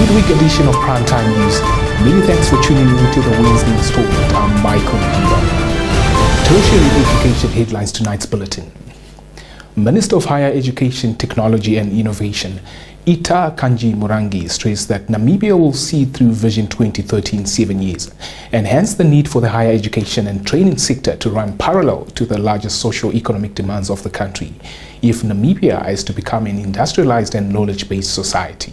midweek edition of Primetime News. Many thanks for tuning in to the Wednesday installment. I'm Michael Mdiba. Tertiary Education headlines tonight's bulletin. Minister of Higher Education, Technology and Innovation, Ita Kanji Murangi, stressed that Namibia will see through Vision 2030 in 7 years, and hence the need for the higher education and training sector to run parallel to the largest socio-economic demands of the country if Namibia is to become an industrialized and knowledge-based society.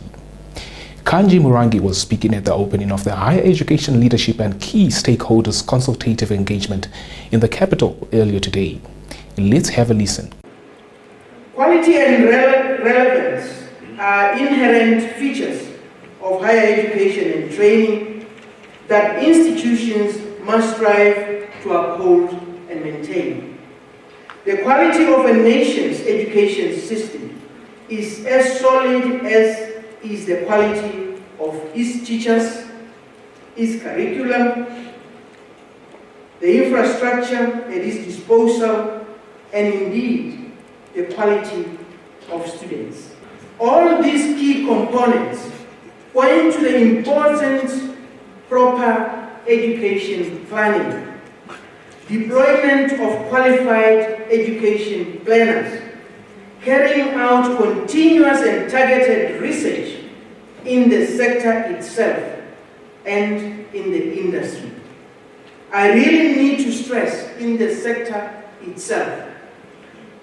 Kanji Murangi was speaking at the opening of the Higher Education Leadership and Key Stakeholders Consultative Engagement in the capital earlier today. Let's have a listen. Quality and relevance are inherent features of higher education and training that institutions must strive to uphold and maintain. The quality of a nation's education system is as solid as is the quality of its teachers, its curriculum, the infrastructure at its disposal, and indeed the quality of students. All these key components point to the important proper education planning, deployment of qualified education planners, carrying out continuous and targeted research in the sector itself and in the industry. I really need to stress in the sector itself,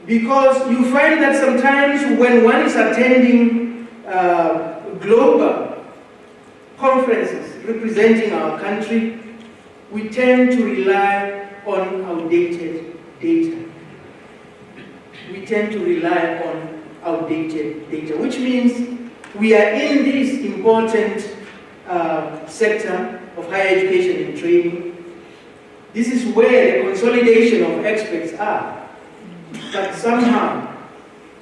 because you find that sometimes when one is attending global conferences representing our country, we tend to rely on outdated data. We tend to rely on outdated data, which means we are in this important sector of higher education and training. This is where the consolidation of experts are. But somehow,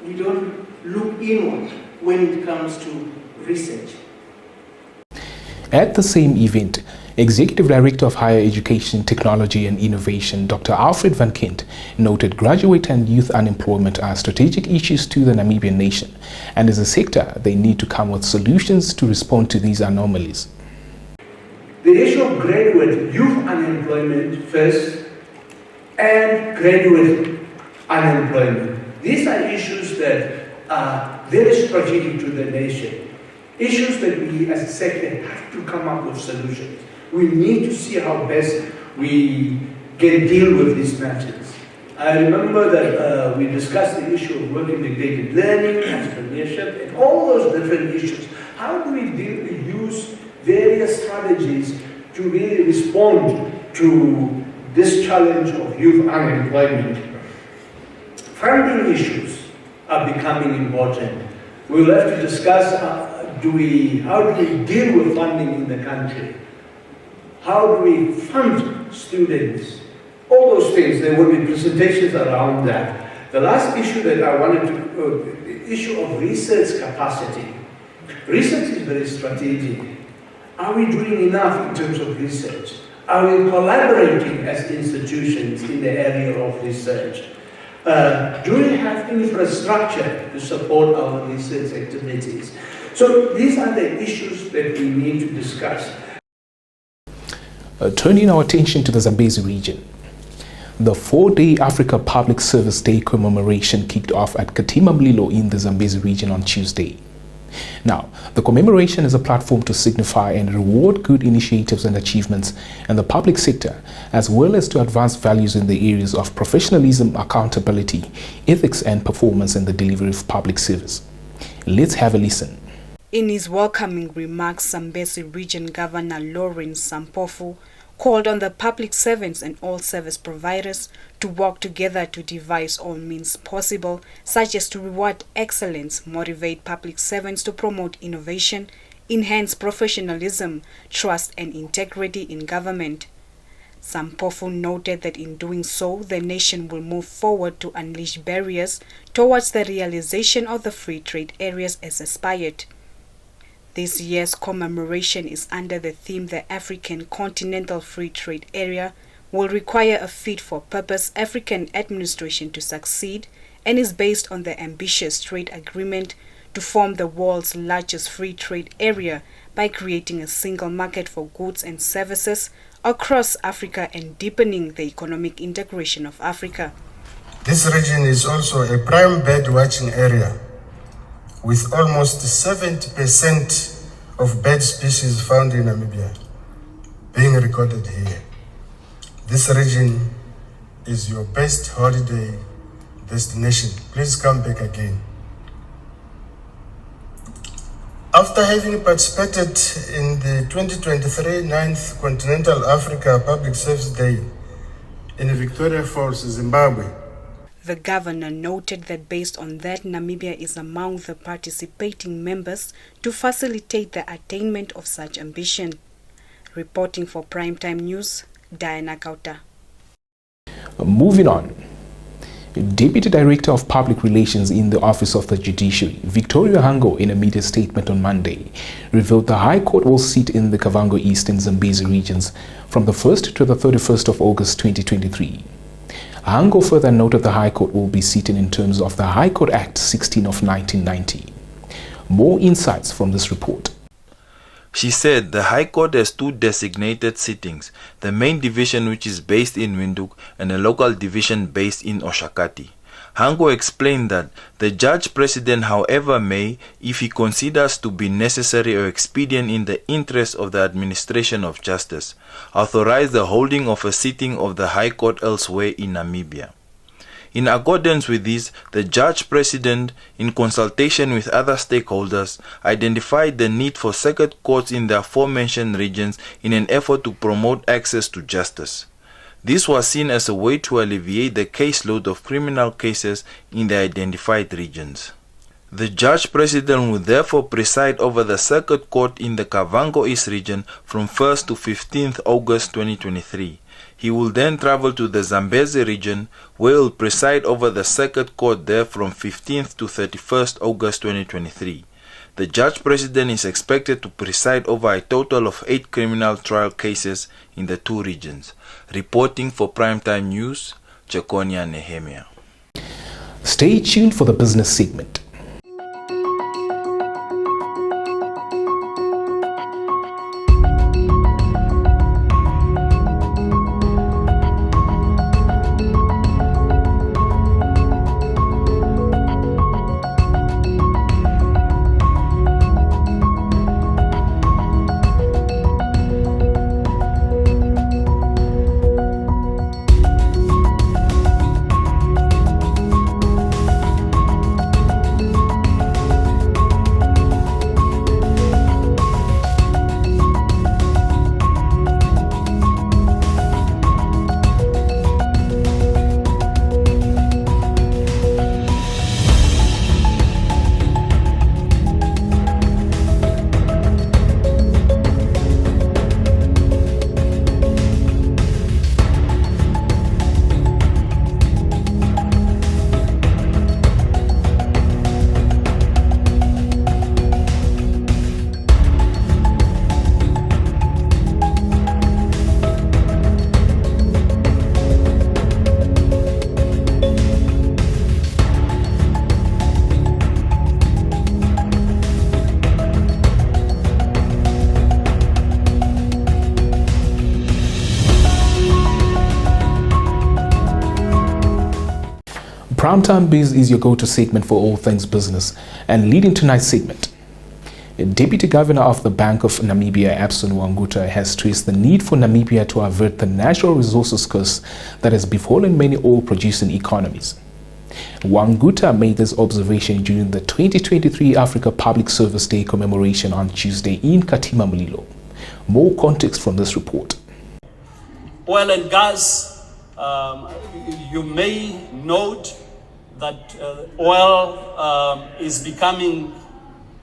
we don't look inward when it comes to research. At the same event, Executive Director of Higher Education, Technology and Innovation, Dr. Alfred van Kent, noted graduate and youth unemployment are strategic issues to the Namibian nation, and as a sector, they need to come with solutions to respond to these anomalies. The issue of graduate youth unemployment first, and graduate unemployment. These are issues that are very strategic to the nation. Issues that we as a sector have to come up with solutions. We need to see how best we can deal with these matters. I remember that we discussed the issue of work-integrated learning, entrepreneurship, and all those different issues. How do we use various strategies to really respond to this challenge of youth unemployment? Funding issues are becoming important. We'll have to discuss how do we deal with funding in the country? How do we fund students? All those things, there will be presentations around that. The last issue that I wanted to, the issue of research capacity. Research is very strategic. Are we doing enough in terms of research? Are we collaborating as institutions in the area of research? Do we have infrastructure to support our research activities? So these are the issues that we need to discuss. Turning our attention to the Zambezi region. The 4-day Africa Public Service Day commemoration kicked off at Katima Mlilo in the Zambezi region on Tuesday. Now, the commemoration is a platform to signify and reward good initiatives and achievements in the public sector, as well as to advance values in the areas of professionalism, accountability, ethics, and performance in the delivery of public service. Let's have a listen. In his welcoming remarks, Zambezi Region Governor Lawrence Sampofu called on the public servants and all service providers to work together to devise all means possible, such as to reward excellence, motivate public servants to promote innovation, enhance professionalism, trust and integrity in government. Sampofu noted that in doing so, the nation will move forward to unleash barriers towards the realization of the free trade areas as aspired. This year's commemoration is under the theme The African Continental Free Trade Area will require a fit-for-purpose African administration to succeed and is based on the ambitious trade agreement to form the world's largest free trade area by creating a single market for goods and services across Africa and deepening the economic integration of Africa. This region is also a prime bird watching area, with almost 70% of bird species found in Namibia being recorded here. This region is your best holiday destination. Please come back again. After having participated in the 2023 9th Continental Africa Public Service Day in Victoria Falls, Zimbabwe, the governor noted that based on that, Namibia is among the participating members to facilitate the attainment of such ambition. Reporting for Primetime News, Diana Kauta. Moving on. Deputy Director of Public Relations in the Office of the Judiciary, Victoria Hango, in a media statement on Monday, revealed the High Court will sit in the Kavango East and Zambezi regions from the 1st to the 31st of August 2023. Hango further noted the High Court will be sitting in terms of the High Court Act 16 of 1990. More insights from this report. She said the High Court has two designated sittings, the main division which is based in Windhoek and a local division based in Oshakati. Hango explained that the Judge President, however, may, if he considers to be necessary or expedient in the interest of the administration of justice, authorize the holding of a sitting of the High Court elsewhere in Namibia. In accordance with this, the Judge President, in consultation with other stakeholders, identified the need for circuit courts in the aforementioned regions in an effort to promote access to justice. This was seen as a way to alleviate the caseload of criminal cases in the identified regions. The Judge President will therefore preside over the Circuit Court in the Kavango East region from 1st to 15th August 2023. He will then travel to the Zambezi region, where he will preside over the Circuit Court there from 15th to 31st August 2023. The Judge President is expected to preside over a total of 8 criminal trial cases in the two regions. Reporting for Primetime News, Jaconia Nehemia. Stay tuned for the business segment. Primetime Biz is your go-to segment for all things business, and leading tonight's segment, Deputy Governor of the Bank of Namibia, Abson Wanguta, has stressed the need for Namibia to avert the natural resources curse that has befallen many oil-producing economies. Wanguta made this observation during the 2023 Africa Public Service Day commemoration on Tuesday in Katima Mulilo. More context from this report. Oil and gas, you may note that oil is becoming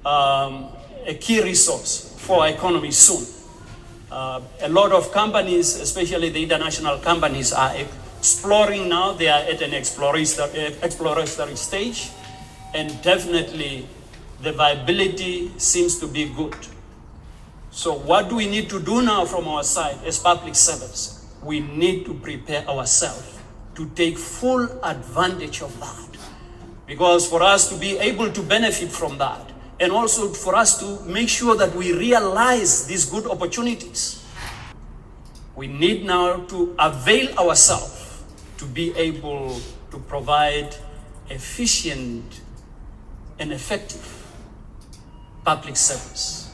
a key resource for our economy soon. A lot of companies, especially the international companies, are exploring now. They are at an exploratory stage, and definitely the viability seems to be good. So what do we need to do now from our side as public servants? We need to prepare ourselves to take full advantage of that. Because for us to be able to benefit from that, and also for us to make sure that we realize these good opportunities. We need now to avail ourselves to be able to provide efficient and effective public service.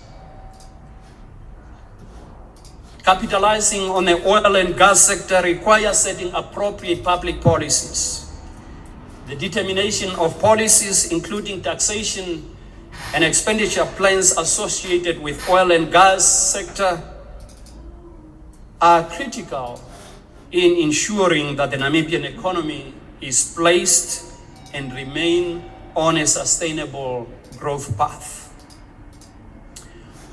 Capitalizing on the oil and gas sector requires setting appropriate public policies. The determination of policies, including taxation and expenditure plans associated with oil and gas sector, are critical in ensuring that the Namibian economy is placed and remain on a sustainable growth path.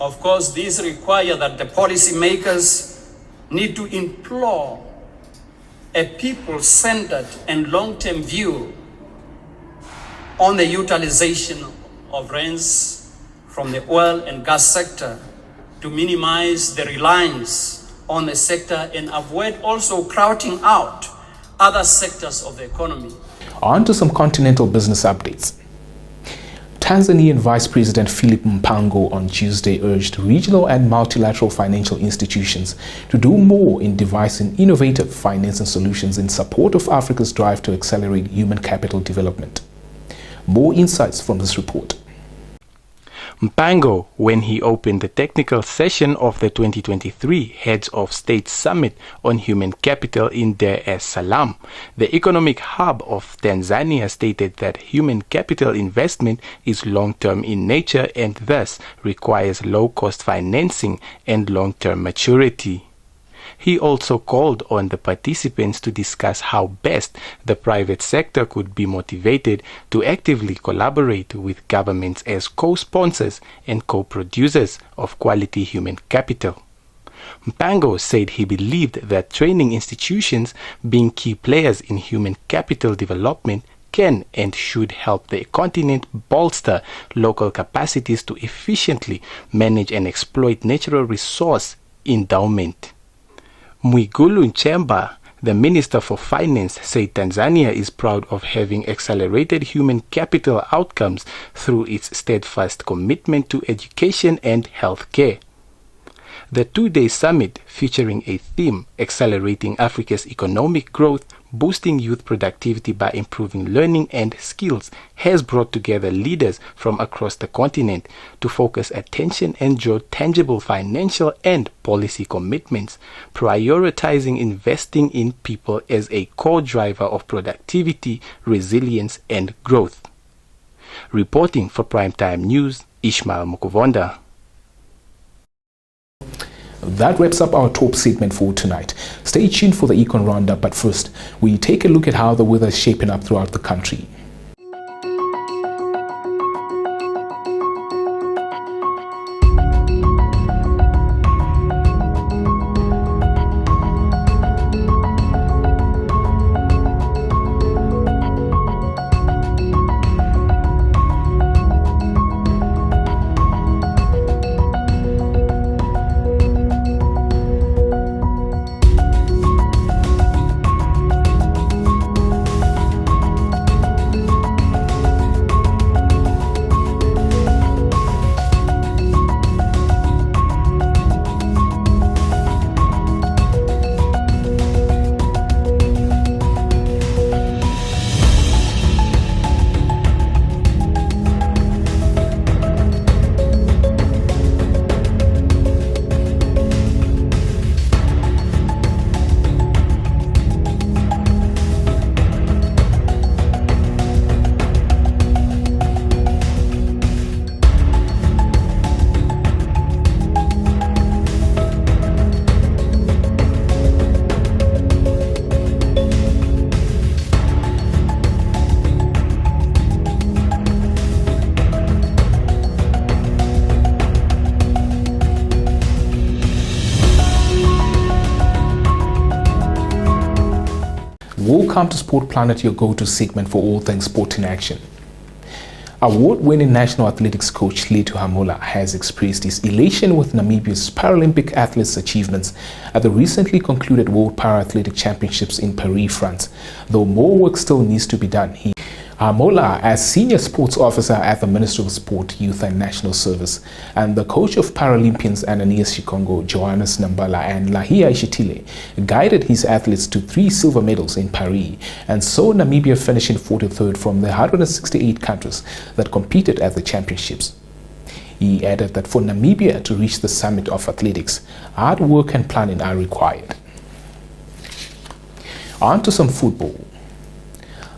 Of course, these require that the policymakers need to employ a people-centered and long-term view on the utilization of rents from the oil and gas sector to minimize the reliance on the sector and avoid also crowding out other sectors of the economy. On to some continental business updates. Tanzanian Vice President Philip Mpango on Tuesday urged regional and multilateral financial institutions to do more in devising innovative financing solutions in support of Africa's drive to accelerate human capital development. More insights from this report. Mpango, when he opened the technical session of the 2023 Heads of State Summit on Human Capital in Dar es Salaam, the economic hub of Tanzania, stated that human capital investment is long-term in nature and thus requires low-cost financing and long-term maturity. He also called on the participants to discuss how best the private sector could be motivated to actively collaborate with governments as co-sponsors and co-producers of quality human capital. Mpango said he believed that training institutions, being key players in human capital development, can and should help the continent bolster local capacities to efficiently manage and exploit natural resource endowment. Mwigulu Nchemba, the Minister for Finance, said Tanzania is proud of having accelerated human capital outcomes through its steadfast commitment to education and health care. The two-day summit, featuring a theme accelerating Africa's economic growth, boosting youth productivity by improving learning and skills, has brought together leaders from across the continent to focus attention and draw tangible financial and policy commitments, prioritizing investing in people as a core driver of productivity, resilience, and growth. Reporting for Primetime News, Ishmael Mukuvonda. That wraps up our top segment for tonight. Stay tuned for the Econ Roundup, but first, we take a look at how the weather is shaping up throughout the country. Welcome to Sport Planet, your go-to segment for all things sport in action. Award-winning national athletics coach Letu Hamola has expressed his elation with Namibia's Paralympic athletes' achievements at the recently concluded World Para-Athletic Championships in Paris, France. Though more work still needs to be done, Mola, as Senior Sports Officer at the Ministry of Sport, Youth and National Service, and the coach of Paralympians Ananias Shikongo, Johannes Nambala, and Lahia Ishitile, guided his athletes to 3 silver medals in Paris, and saw Namibia finishing 43rd from the 168 countries that competed at the championships. He added that for Namibia to reach the summit of athletics, hard work and planning are required. On to some football.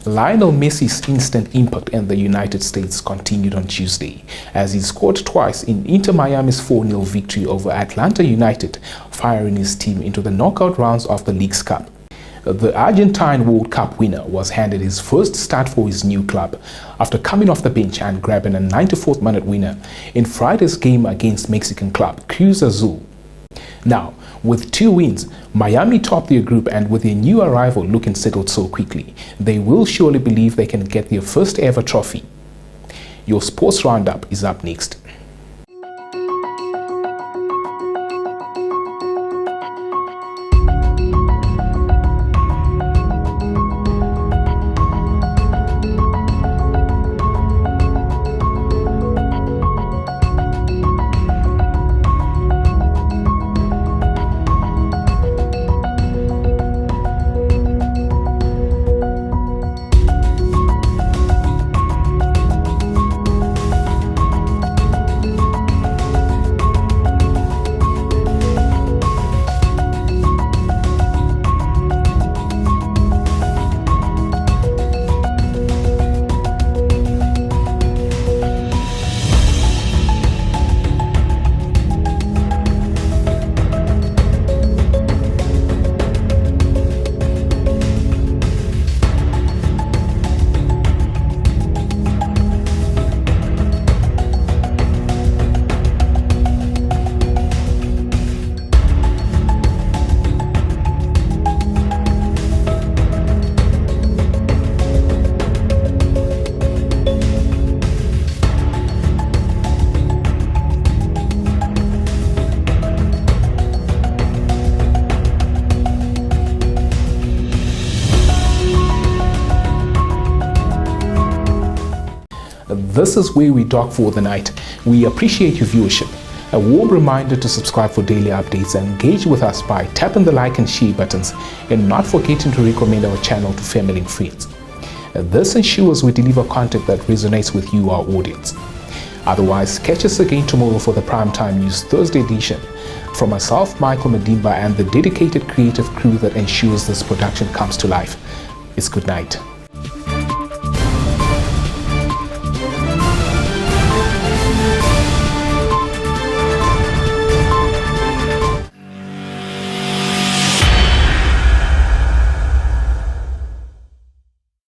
Lionel Messi's instant impact in the United States continued on Tuesday as he scored twice in Inter Miami's 4-0 victory over Atlanta United, firing his team into the knockout rounds of the League's Cup. The Argentine World Cup winner was handed his first start for his new club after coming off the bench and grabbing a 94th minute winner in Friday's game against Mexican club Cruz Azul. Now, with 2 wins, Miami topped their group, and with their new arrival looking settled so quickly, they will surely believe they can get their first ever trophy. Your sports roundup is up next. This is where we dock for the night. We appreciate your viewership. A warm reminder to subscribe for daily updates and engage with us by tapping the like and share buttons, and not forgetting to recommend our channel to family and friends. This ensures we deliver content that resonates with you, our audience. Otherwise, catch us again tomorrow for the Primetime News Thursday edition. From myself, Michael Madimba, and the dedicated creative crew that ensures this production comes to life, it's good night.